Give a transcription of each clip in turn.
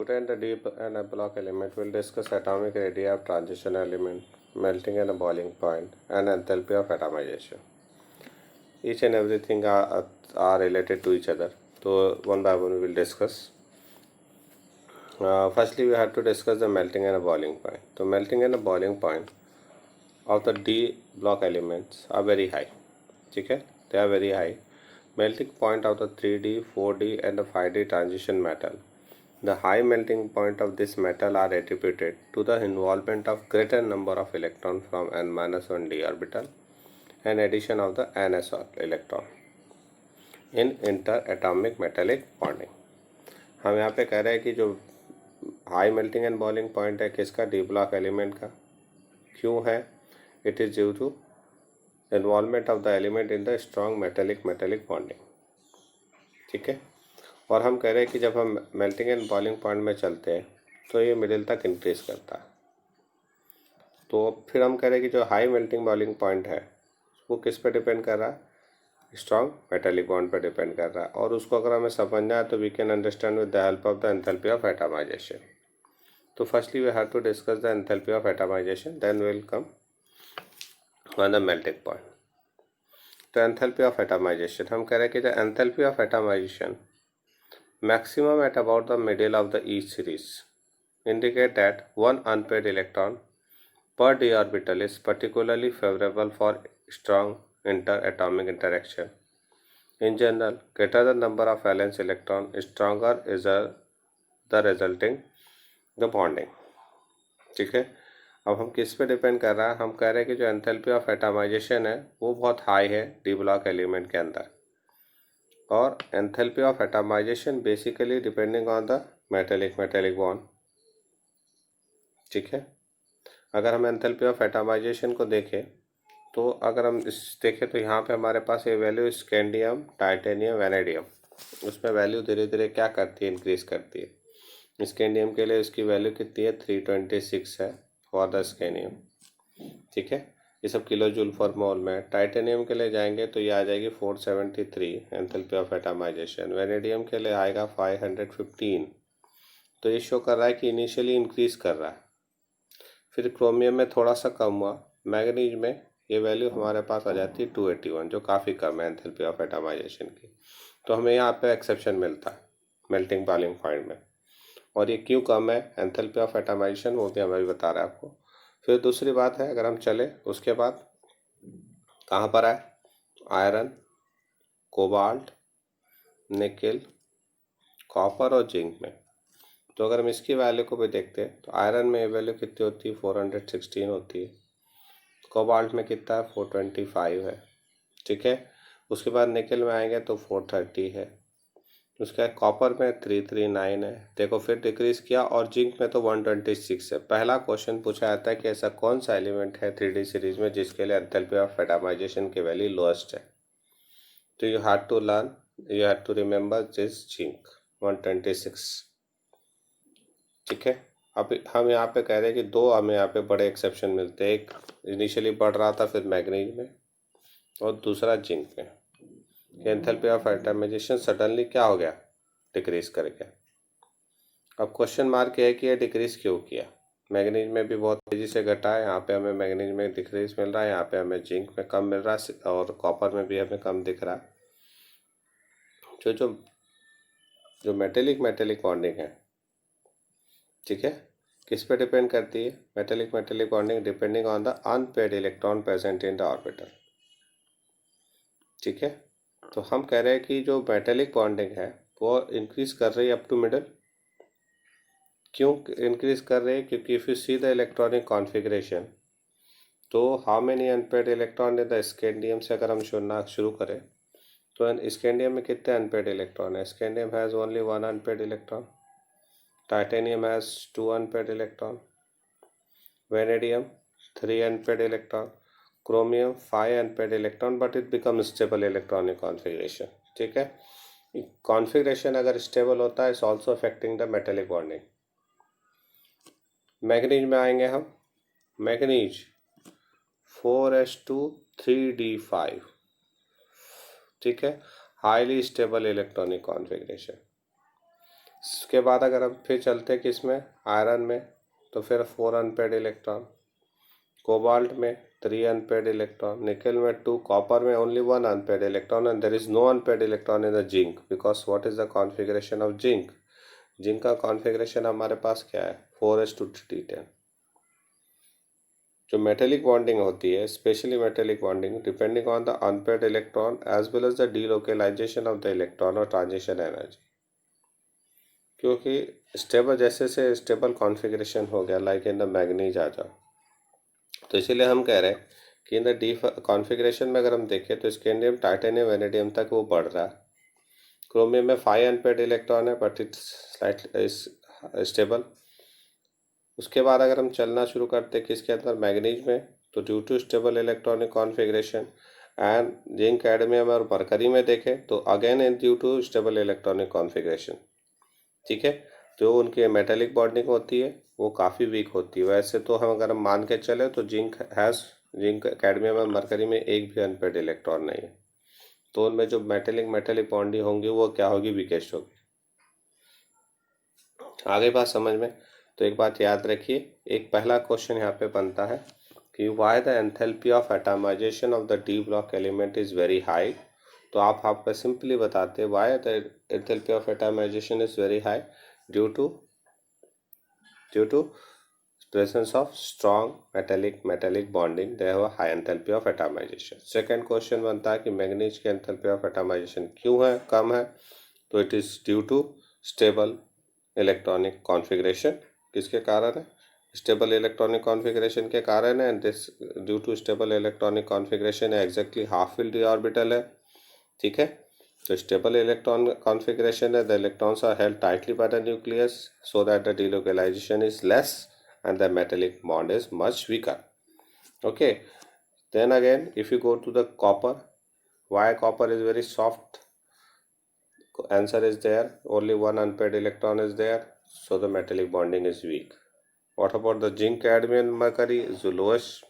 Today in the deep and a block element, we'll discuss atomic radii of transition element, melting and a boiling point, and enthalpy of atomization. Each and everything are related to each other. So one by one we will discuss. Firstly, we have to discuss the melting and a boiling point. So melting and a boiling point of the D block elements are very high. Okay? They are very high. Melting point of the 3D, 4D and the 5D transition metal. The high melting point of this metal are attributed to the involvement of greater number of electrons from n-1d orbital and addition of the ns electron in interatomic metallic bonding. हम यहाँ पे कह रहे हैं कि जो high melting and boiling point है किसका, डी ब्लॉक एलिमेंट का. क्यों है? It is due to involvement of the element in the strong metallic bonding. ठीक है. और हम कह रहे हैं कि जब हम मेल्टिंग एंड बॉइलिंग पॉइंट में चलते हैं तो ये मिडिल तक इंक्रीज करता है. तो फिर हम कह रहे हैं कि जो हाई मेल्टिंग बॉइलिंग पॉइंट है वो किस पे डिपेंड कर रहा है? स्ट्रॉन्ग मेटेलिक बॉन्ड पे डिपेंड कर रहा है. और उसको अगर हमें समझना है तो we can understand with the help of the enthalpy of atomization. तो firstly we have to discuss the enthalpy of atomization, then we will come on the melting point. तो एंथैल्पी ऑफ एटमाइजेशन हम कह रहे हैं कि the enthalpy of atomization maximum at about the middle of the each series indicate that one unpaired electron per d orbital is particularly favorable for strong interatomic interaction. In general, greater the number of valence electron, stronger is the resulting the bonding. ठीक है. अब हम किस पे depend कर रहा है? हम कह रहे हैं कि जो एंथैल्पी ऑफ एटमाइजेशन है वो बहुत हाई है डी ब्लॉक एलिमेंट के अंदर. और enthalpy of atomization basically depending on the metallic bond. ठीक है. अगर हम एंथैल्पी ऑफ एटमाइजेशन को देखें तो अगर हम देखें तो यहाँ पे हमारे पास ये वैल्यू स्कैंडियम, टाइटेनियम, वैनेडियम, उसमें वैल्यू धीरे धीरे क्या करती है? इंक्रीज करती है. स्कैंडियम के लिए उसकी वैल्यू कितनी है? 326 है फॉर द स्कैंडियम. ठीक है. ये सब किलो जूल फॉर मोल में. टाइटेनियम के लिए जाएंगे तो ये आ जाएगी 473 एंथैल्पी ऑफ एटमाइजेशन. वेनेडियम के लिए आएगा 515. तो ये शो कर रहा है कि इनिशियली इंक्रीज कर रहा है. फिर क्रोमियम में थोड़ा सा कम हुआ. मैग्नीज में ये वैल्यू हमारे पास आ जाती है 281, जो काफ़ी कम है एंथैल्पी ऑफ एटमाइजेशन की. तो हमें यहाँ पे एक्सेप्शन मिलता है मेल्टिंग बॉइलिंग पॉइंट में. और ये क्यों कम है एंथैल्पी ऑफ एटमाइजेशन वो भी हमें भी बता रहा है आपको. फिर दूसरी बात है, अगर हम चले उसके बाद कहाँ पर आए? आयरन, कोबाल्ट, निकेल, कॉपर और जिंक में. तो अगर हम इसकी वैल्यू को भी देखते हैं तो आयरन में ये वैल्यू कितनी होती है? 416 होती है. कोबाल्ट में कितना है? 425 है. ठीक है. उसके बाद निकेल में आएंगे तो 430 है. उसके बाद कॉपर में 339 है. देखो फिर डिक्रीज किया. और जिंक में तो 126 है. पहला क्वेश्चन पूछा जाता है कि ऐसा कौन सा एलिमेंट है 3D सीरीज में जिसके लिए एंथैल्पी ऑफ एटमाइजेशन की वैल्यू लोएस्ट है. तो you have to remember this zinc 126. ठीक है. अब हम यहाँ पे कह रहे हैं कि दो हमें यहाँ पे बड़े एक्सेप्शन मिलते हैं. एक इनिशियली बढ़ रहा था फिर मैग्नीज में, और दूसरा जिंक में. एंथैल्पी ऑफ एटमाइजेशन सडनली क्या हो गया? डिक्रीज कर गया. अब क्वेश्चन मार्क ये है कि ये डिक्रीज क्यों किया? मैग्नीज में भी बहुत तेजी से घटा है. यहाँ पे हमें मैग्नीज में डिक्रीज मिल रहा है, यहाँ पे हमें जिंक में कम मिल रहा है, और कॉपर में भी हमें कम दिख रहा है. जो मेटेलिक बॉन्डिंग है, ठीक है, किस पे डिपेंड करती है? Metallic bonding depending on the unpaired electron present in the orbital. ठीक है. तो हम कह रहे हैं कि जो मेटेलिक बॉन्डिंग है वो इंक्रीज कर रही है अप टू मिडल. क्यों इंक्रीज कर रही है? क्योंकि if you see the electronic configuration, तो how many unpaired electron in the scandium से अगर हम चुनना शुरू करें तो स्कैंडियम में कितने अनपेयर्ड इलेक्ट्रॉन है? Scandium has only 1 unpaired electron. Titanium has 2 unpaired electron. Vanadium 3 unpaired electron. Chromium 5 unpaired electron. But it become stable electronic configuration. ठीक है. कॉन्फ़िगरेशन अगर स्टेबल होता है it's also affecting the metallic bonding. Manganese में आएंगे हम. Manganese 4s2 3d5. ठीक है. Highly stable electronic configuration. इसके बाद अगर हम फिर चलते हैं किस में, आयरन में, तो फिर 4 अनपेड इलेक्ट्रॉन, कोबाल्ट में 3 अनपेड इलेक्ट्रॉन, निकल में 2, कॉपर में only 1 unpaid electron, and there is no unpaid electron in the zinc, because what is the configuration of zinc, zinc का कॉन्फ़िगरेशन हमारे पास क्या है, 4:3:10। जो मेटेलिक बॉन्डिंग होती है, specially metallic bonding, depending on the unpaid electron as well as the delocalization of the electron और transition energy, क्योंकि स्टेबल जैसे से स्टेबल कॉन्फ़िगरेशन हो गया लाइक इन द मैग्नीज आ जाओ, तो इसीलिए हम कह रहे हैं कि इन द डी कॉन्फ़िगरेशन में अगर हम देखें तो स्कैंडियम, टाइटेनियम, वेनेडियम तक वो बढ़ रहा है। क्रोमियम में 5 अनपेड इलेक्ट्रॉन है बट इट्स स्लाइटली स्टेबल। उसके बाद अगर हम चलना शुरू करते हैं किसके अंदर, मैग्नीज में, तो due to stable electronic configuration, and zinc, cadmium और मरकरी में देखें तो again in due to stable electronic configuration. ठीक है, जो उनकी मेटेलिक बॉन्डिंग होती है वो काफ़ी वीक होती है। वैसे तो हम अगर हम मान के चले तो जिंक, कैडमियम और मरकरी में एक भी अनपेड इलेक्ट्रॉन नहीं है, तो उनमें जो मेटेलिक बॉन्डिंग होंगी वो क्या होगी, वीकेस्ट होगी। आगे बात समझ में, तो एक बात याद रखिए, एक पहला क्वेश्चन यहाँ पे बनता है कि why the enthalpy of atomization of the d block element is very high, तो आप पे सिंपली बताते हैं why the enthalpy of atomization is very high, due to presence of strong metallic bonding, they have a high enthalpy of atomization। Second question बनता है कि manganese की enthalpy of atomisation क्यों है, कम है, तो it is due to stable electronic configuration. किसके कारण है, स्टेबल इलेक्ट्रॉनिक कॉन्फ़िगरेशन के कारण है, and this due to stable electronic configuration है एग्जैक्टली हाफ फिल्ड ऑर्बिटल है। ठीक है, तो स्टेबल इलेक्ट्रॉन कॉन्फ़िगरेशन है, the electrons are held tightly by the nucleus so that the delocalization is less and the metallic bond is much weaker। Okay, then again if you go to the copper, why copper is very soft, answer is there, only one unpaired electron is there, so the metallic bonding is weak। What about the zinc, cadmium, mercury is the lowest,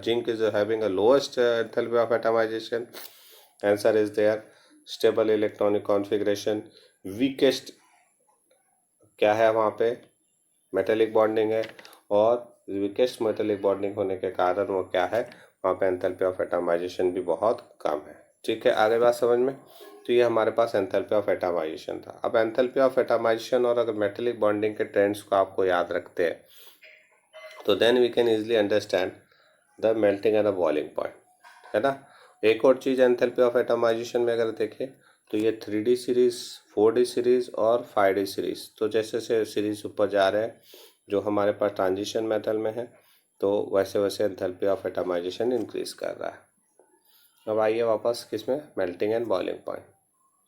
zinc is having a lowest enthalpy of atomization, answer is there, stable electronic configuration, weakest क्या है वहाँ पे, metallic bonding है, और weakest metallic bonding होने के कारण वो क्या है, वहाँ पे एंथैल्पी ऑफ एटमाइजेशन भी बहुत कम है। ठीक है, आगे बात समझ में, तो ये हमारे पास एंथैल्पी ऑफ एटमाइजेशन था। अब एंथैल्पी ऑफ एटमाइजेशन और अगर मेटेलिक बॉन्डिंग के ट्रेंड्स को आपको याद रखते हैं तो then we can easily understand the melting and the boiling point, है ना। एक और चीज़ एंथैल्पी ऑफ एटमाइजेशन में अगर देखें तो ये 3D सीरीज़, 4D सीरीज़ और 5D सीरीज़, तो जैसे जैसे सीरीज़ ऊपर जा रहे हैं जो हमारे पास ट्रांजिशन मेथड में है, तो वैसे वैसे एंथैल्पी ऑफ एटमाइजेशन इंक्रीज़ कर रहा है। अब आइए वापस किसमें, मेल्टिंग एंड बॉइलिंग पॉइंट।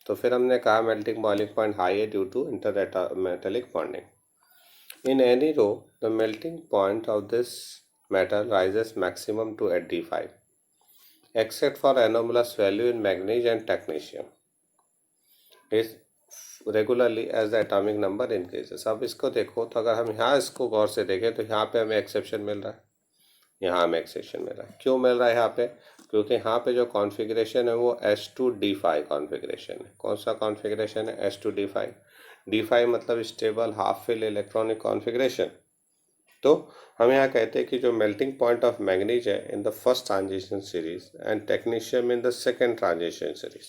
तो फिर हमने कहा मेल्टिंग बॉइलिंग पॉइंट हाई है due to inter metallic bonding. In any row the melting point of this metal rises maximum to at D5 except for anomalous value in magnesium and technetium is regularly as the atomic number increases. अब इसको देखो तो अगर हम यहाँ इसको गौर से देखें तो यहाँ पे हमें एक्सेप्शन मिल रहा है, यहाँ हमें एक्सेप्शन मिल रहा है। क्यों मिल रहा है यहाँ पे, क्योंकि यहाँ पे जो कॉन्फ़िगरेशन है वो S2D5 कॉन्फ़िगरेशन है। कौन सा कॉन्फ़िगरेशन है, S2D5। D5 मतलब stable half fill electronic configuration. तो हम यहाँ कहते हैं कि जो मेल्टिंग पॉइंट ऑफ मैग्नीज है in the first transition series and technetium in the second transition series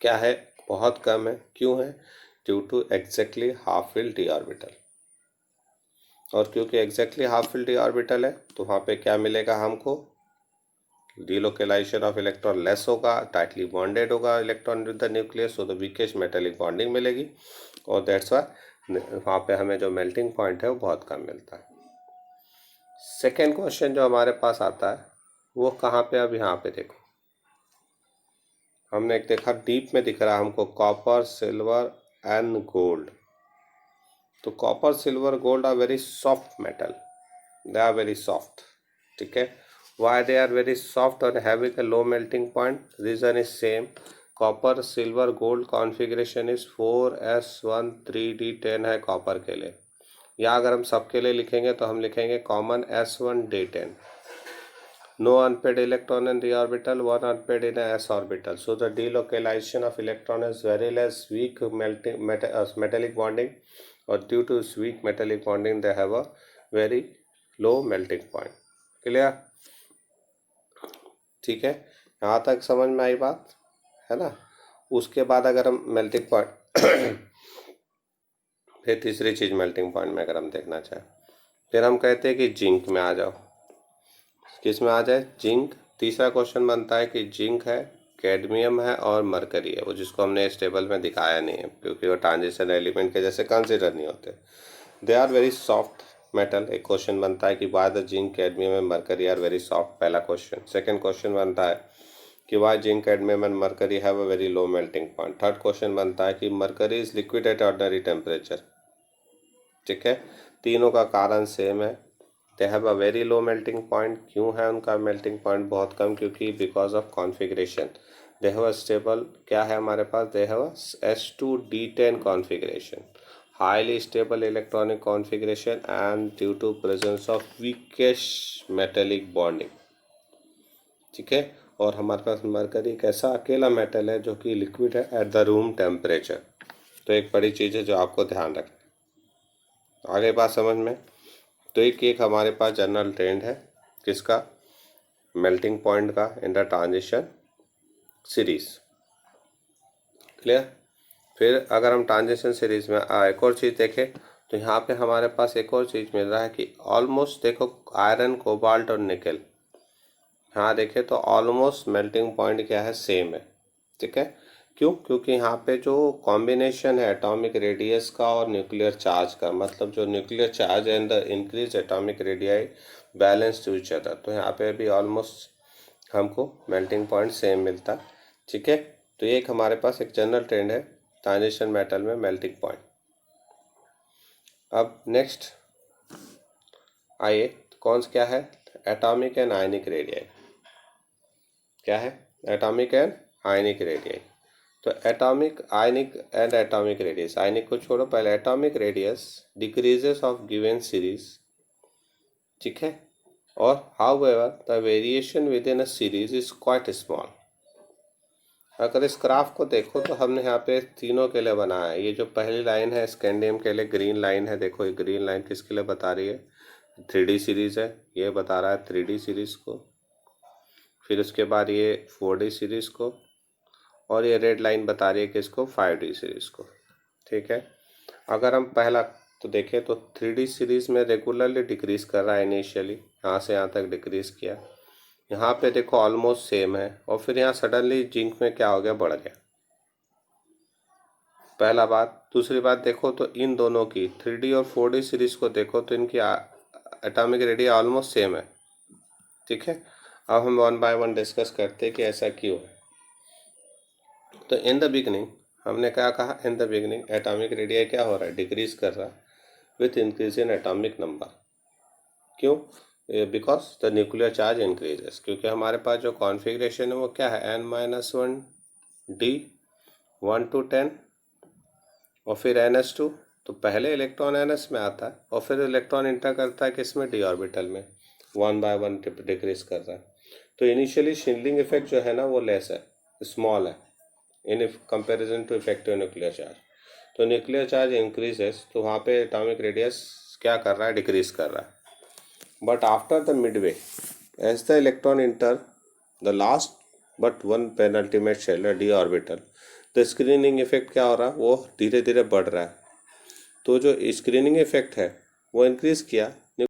क्या है, बहुत कम है। क्यों है, due to exactly half fill d orbital. और क्योंकि exactly half fill d orbital है तो वहाँ पे क्या मिलेगा हमको, डिलोकेलाइजेशन ऑफ इलेक्ट्रॉन लेस होगा, टाइटली बॉन्डेड होगा electron with the nucleus, so the weakest metallic bonding मिलेगी, और दैट्स वाई वहाँ पे हमें जो मेल्टिंग पॉइंट है वो बहुत कम मिलता है। सेकेंड क्वेश्चन जो हमारे पास आता है वो कहाँ पे, अब यहाँ पे देखो हमने एक देखा डीप में दिख रहा है हमको कॉपर, सिल्वर एंड गोल्ड। तो copper, silver, gold are very soft metal, they are very soft. ठीक है, why they are very soft और having a low melting point, reason is same, copper, silver, gold configuration is 4s1 3d10 है copper के लिए, या अगर हम सबके लिए लिखेंगे तो हम लिखेंगे common S1D10। no unpaired electron in d orbital, one unpaired in a s orbital. So the delocalization of electron is very less, weak metallic bonding, or due to weak metallic bonding they have a very low melting point. Clear? ठीक है, यहाँ तक समझ में आई बात है ना। उसके बाद अगर हम मेल्टिंग पॉइंट फिर तीसरी चीज़ मेल्टिंग पॉइंट में अगर हम देखना चाहें, फिर हम कहते हैं कि जिंक में आ जाओ। किस में आ जाए? जिंक। तीसरा क्वेश्चन बनता है कि जिंक है, कैडमियम है और मरकरी है, वो जिसको हमने इस टेबल में दिखाया नहीं है क्योंकि वो ट्रांजिशन एलिमेंट के जैसे कंसिडर नहीं होते। They are very soft metal. एक क्वेश्चन बनता है कि why the zinc, cadmium and mercury are very soft, पहला क्वेश्चन। सेकंड क्वेश्चन बनता है कि why zinc, cadmium and mercury have a very low melting point. Third question बनता है कि mercury is liquid at ordinary temperature. ठीक है, तीनों का कारण सेम है, they have a very low melting point. क्यों है उनका मेल्टिंग पॉइंट बहुत कम? क्योंकि because of configuration they have a stable, क्या है हमारे पास, they have a S2D10 configuration, highly stable electronic configuration and due to presence of weakest metallic bonding. ठीक है, और हमारे पास मरकरी एक ऐसा अकेला मेटल है जो कि लिक्विड है एट द रूम टेम्परेचर। तो एक बड़ी चीज़ है जो आपको ध्यान रखना। आगे बात समझ में? तो एक हमारे पास जनरल ट्रेंड है किसका? मेल्टिंग पॉइंट का in the transition series. Clear? फिर अगर हम ट्रांजिशन सीरीज में एक और चीज़ देखें तो यहाँ पे हमारे पास एक और चीज़ मिल रहा है कि ऑलमोस्ट देखो आयरन, कोबाल्ट और निकल, यहाँ देखें तो ऑलमोस्ट मेल्टिंग पॉइंट क्या है? सेम है। ठीक है, क्यों? क्योंकि यहाँ पे जो कॉम्बिनेशन है एटॉमिक रेडियस का और न्यूक्लियर चार्ज का, मतलब जो nuclear charge and the increase atomic radii balance to each other, तो यहाँ पे भी ऑलमोस्ट हमको मेल्टिंग पॉइंट सेम मिलता। ठीक है, तो ये एक हमारे पास एक जनरल ट्रेंड है ट्रांजिशन मेटल में मेल्टिंग पॉइंट। अब नेक्स्ट आइए, कौन सा क्या है? Atomic and ionic radii. क्या है? Atomic and ionic radii. तो atomic, ionic and atomic radius, ionic को छोड़ो, पहले atomic radius decreases of given series. ठीक है, और however the variation within a series is quite small. अगर इस ग्राफ को देखो तो हमने यहाँ पे तीनों के लिए बनाया है। ये जो पहली लाइन है स्कैंडियम के लिए ग्रीन लाइन है, देखो ये ग्रीन लाइन किसके लिए बता रही है? 3D सीरीज है, ये बता रहा है 3D सीरीज को। फिर उसके बाद ये 4D सीरीज को, और ये रेड लाइन बता रही है कि इसको 5D सीरीज को। ठीक है, अगर हम पहला तो देखें तो 3D सीरीज में रेगुलरली डिक्रीज कर रहा है, इनिशियली यहाँ से यहाँ तक डिक्रीज किया, यहाँ पे देखो ऑलमोस्ट सेम है, और फिर यहाँ सडनली जिंक में क्या हो गया? बढ़ गया। पहला बात। दूसरी बात देखो तो इन दोनों की 3D और 4D सीरीज को देखो तो इनकी एटॉमिक रेडियस ऑलमोस्ट सेम है। ठीक है, अब हम वन बाय वन डिस्कस करते हैं कि ऐसा क्यों है। तो इन द बिगनिंग हमने क्या कहा? In the beginning atomic radius क्या हो रहा है? डिक्रीज कर रहा है with increase in atomic number. क्यों? Because the nuclear charge increases, क्योंकि हमारे पास जो कॉन्फ़िगरेशन है वो क्या है? n-1 d 1 to 10 और फिर ns2। तो पहले इलेक्ट्रॉन ns में आता है और फिर इलेक्ट्रॉन इंटर करता है किसमें? d ऑर्बिटल में, 1 by 1 डिक्रीज कर रहा है। तो इनिशियली शिल्डिंग इफेक्ट जो है ना वो लेस है, स्मॉल है in comparison to effective nuclear charge. तो न्यूक्लियर चार्ज इंक्रीजेस तो वहाँ पे एटॉमिक रेडियस क्या कर रहा है? डिक्रीज कर रहा है। But after the midway as the electron enter the last but one penultimate shell d orbital, the screening effect क्या हो रहा है? वो धीरे धीरे बढ़ रहा है। तो जो स्क्रीनिंग इफेक्ट है वो इंक्रीज किया